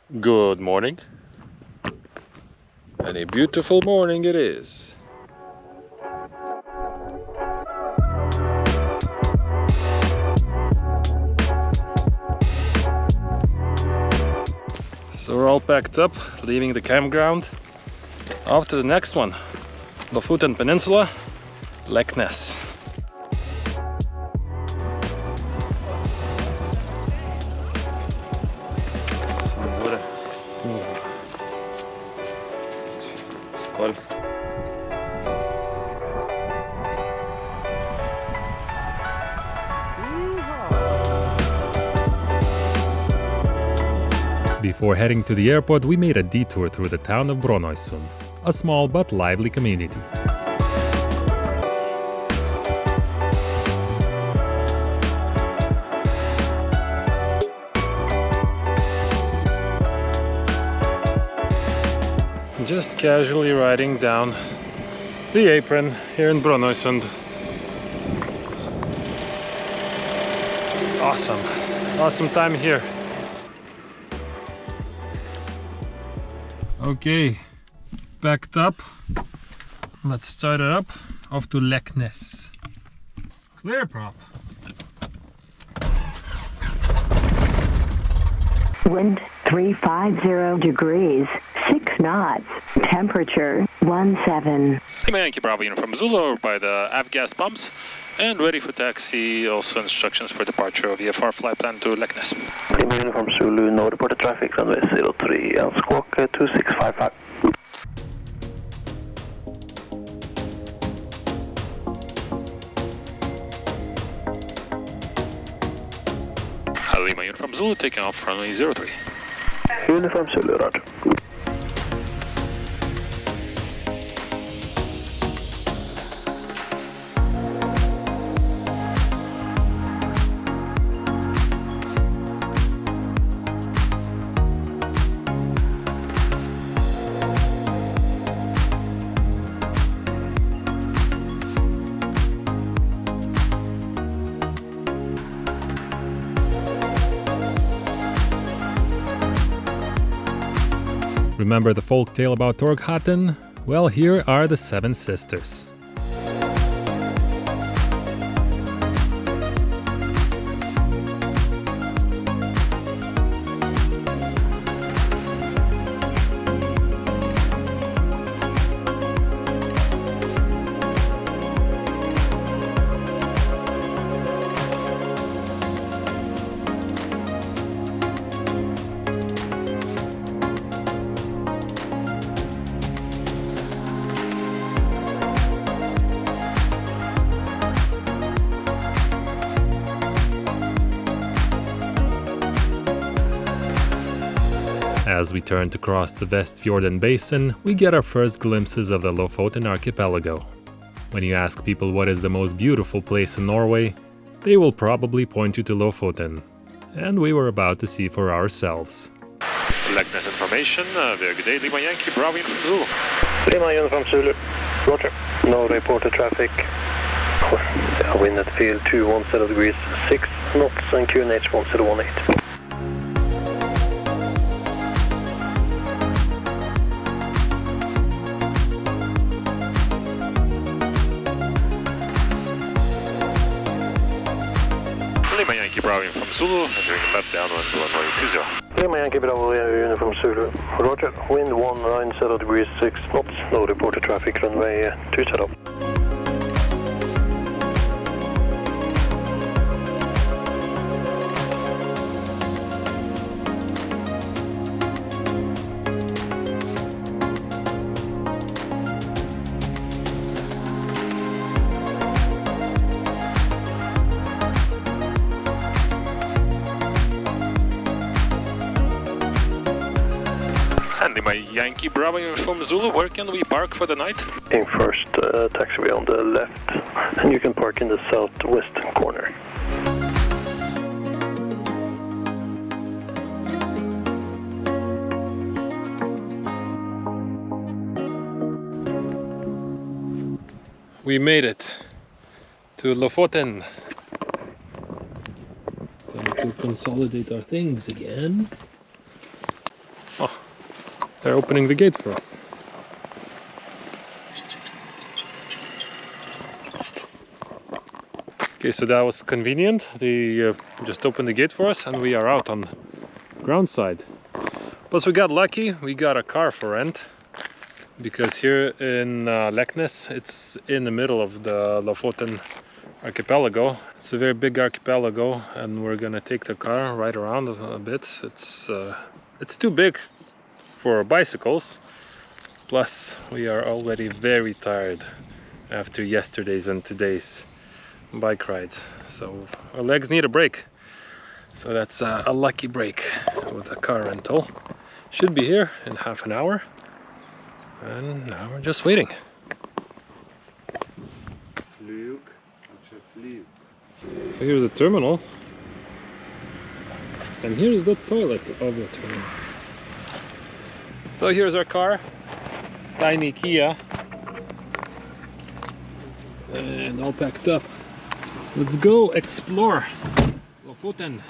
Good morning, and a beautiful morning it is. So we're all packed up, leaving the campground. Off to the next one, Lofoten Peninsula, Leknes. Skål. Before heading to the airport, we made a detour through the town of Brønnøysund, a small but lively community. Just casually riding down the apron here in Brønnøysund. Awesome time here. Okay, backed up. Let's start it up. Off to Leknes. Clear prop. Wind 350 degrees, 6 knots. Temperature 17. Yankee Bravo Uniform Zulu by the avgas pumps and ready for taxi. Also instructions for departure of VFR flight plan to Leknes. Uniform Zulu, no reported traffic, runway 03 and squawk 2655. Lima Uniform Zulu taking off runway 03. Uniform Zulu, roger. Remember the folk tale about Torghatten? Well, here are the 7 sisters. As we turn to cross the Vestfjorden Basin, we get our first glimpses of the Lofoten archipelago. When you ask people what is the most beautiful place in Norway, they will probably point you to Lofoten. And we were about to see for ourselves. Leknes information, very good day, Lima Yankee, Bravo Uniform Zulu. Lima Uniform Zulu, roger. No reported traffic. Wind at field 210 degrees, 6 knots and QNH 1018. Lima Yankee Bravo Uniform Zulu, entering left downwind runway 20. Lima Yankee Bravo Uniform Zulu, roger. Wind 190 degrees, 6 knots. No reported traffic, runway 20. Lima Yankee Bravo Uniform Zulu, where can we park for the night? In first taxiway on the left, and you can park in the southwestern corner. We made it to Lofoten. Time to consolidate our things again. They're opening the gate for us. Okay, so that was convenient. They just opened the gate for us and we are out on the ground side. Plus we got lucky, we got a car for rent. Because here in Leknes, it's in the middle of the Lofoten archipelago. It's a very big archipelago and we're gonna take the car right around a bit. It's too big for bicycles. Plus we are already very tired after yesterday's and today's bike rides. So our legs need a break. So that's a lucky break with a car rental. Should be here in half an hour. And now we're just waiting. So here's the terminal. And here's the toilet of the terminal. So here's our car. Tiny Kia. And all packed up. Let's go explore Lofoten.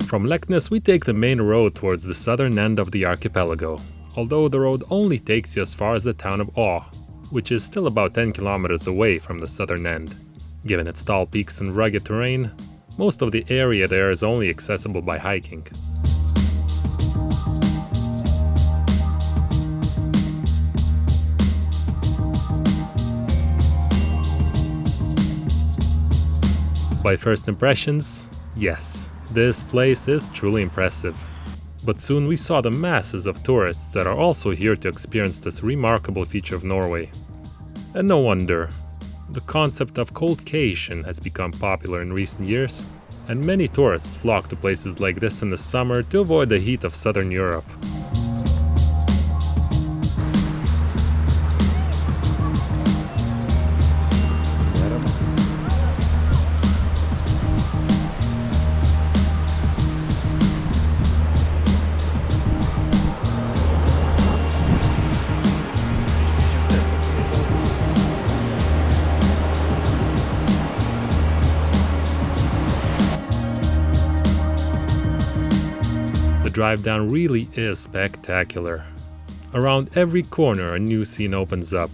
From Leknes we take the main road towards the southern end of the archipelago, although the road only takes you as far as the town of LY-BUZ, which is still about 10 kilometers away from the southern end. Given its tall peaks and rugged terrain, most of the area there is only accessible by hiking. By first impressions, yes. This place is truly impressive. But soon we saw the masses of tourists that are also here to experience this remarkable feature of Norway. And no wonder. The concept of coldcation has become popular in recent years, and many tourists flock to places like this in the summer to avoid the heat of southern Europe. The drive down really is spectacular. Around every corner a new scene opens up,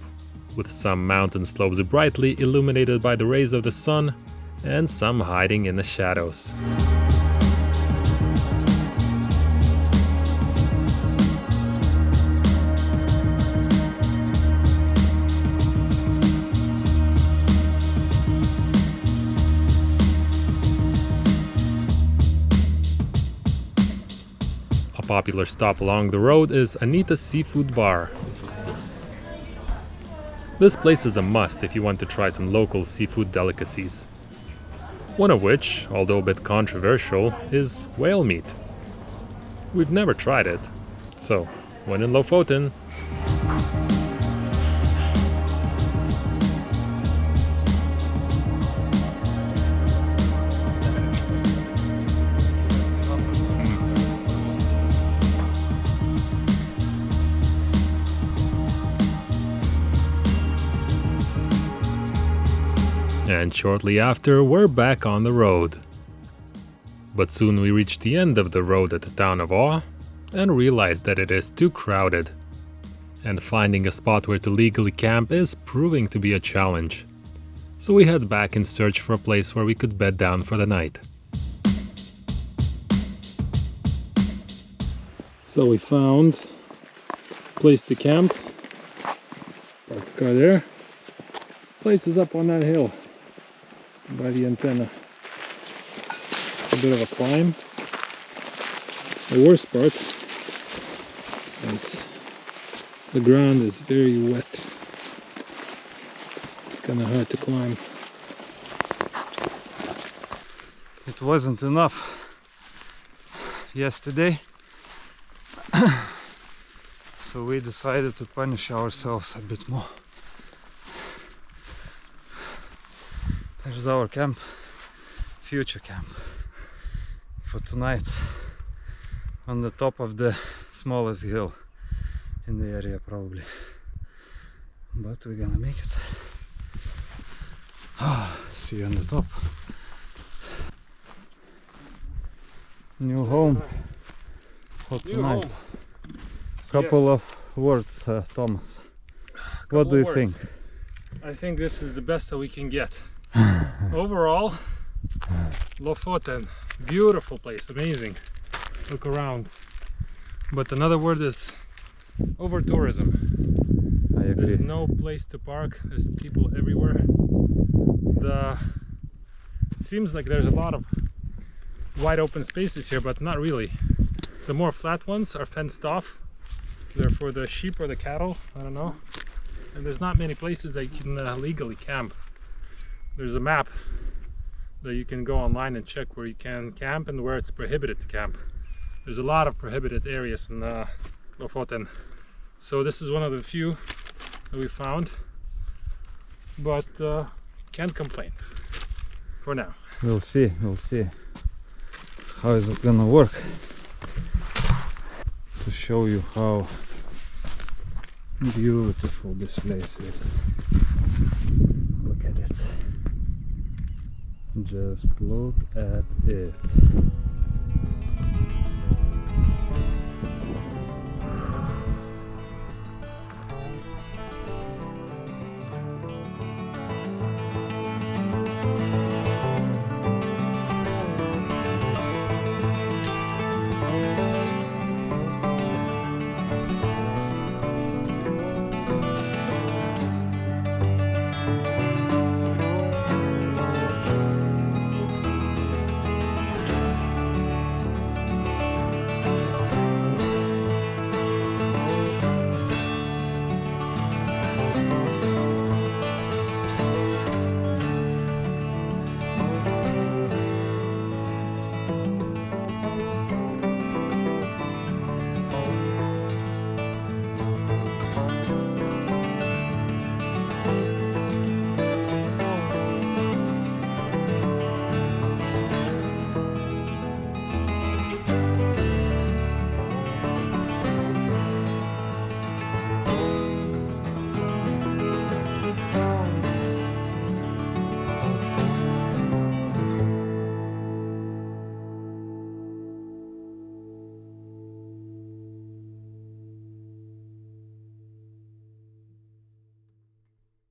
with some mountain slopes brightly illuminated by the rays of the sun, and some hiding in the shadows. A popular stop along the road is Anita's Seafood Bar. This place is a must if you want to try some local seafood delicacies. One of which, although a bit controversial, is whale meat. We've never tried it, so when in Lofoten, and shortly after, we're back on the road. But soon we reach the end of the road at the town of LY-BUZ and realize that it is too crowded. And finding a spot where to legally camp is proving to be a challenge. So we head back in search for a place where we could bed down for the night. So we found a place to camp. Park the car there. Place is up on that hill by the antenna. A bit of a climb. The worst part is the ground is very wet. It's kind of hard to climb. It wasn't enough yesterday, so we decided to punish ourselves a bit more. There's our camp, future camp, for tonight, on the top of the smallest hill in the area probably, but we're gonna make it. See you on the top. New home for New tonight. home. Couple Yes. of words, Thomas. What do you think? I think this is the best that we can get. Overall, Lofoten, beautiful place, amazing. Look around. But another word is over tourism. I agree. There's no place to park. There's people everywhere. It seems like there's a lot of wide open spaces here, but not really. The more flat ones are fenced off. They're for the sheep or the cattle, I don't know. And there's not many places that you can legally camp. There's a map that you can go online and check where you can camp and where it's prohibited to camp. There's a lot of prohibited areas in Lofoten. So this is one of the few that we found, but can't complain for now. We'll see. How is it gonna work? To show you how beautiful this place is. Look at it. Just look at it.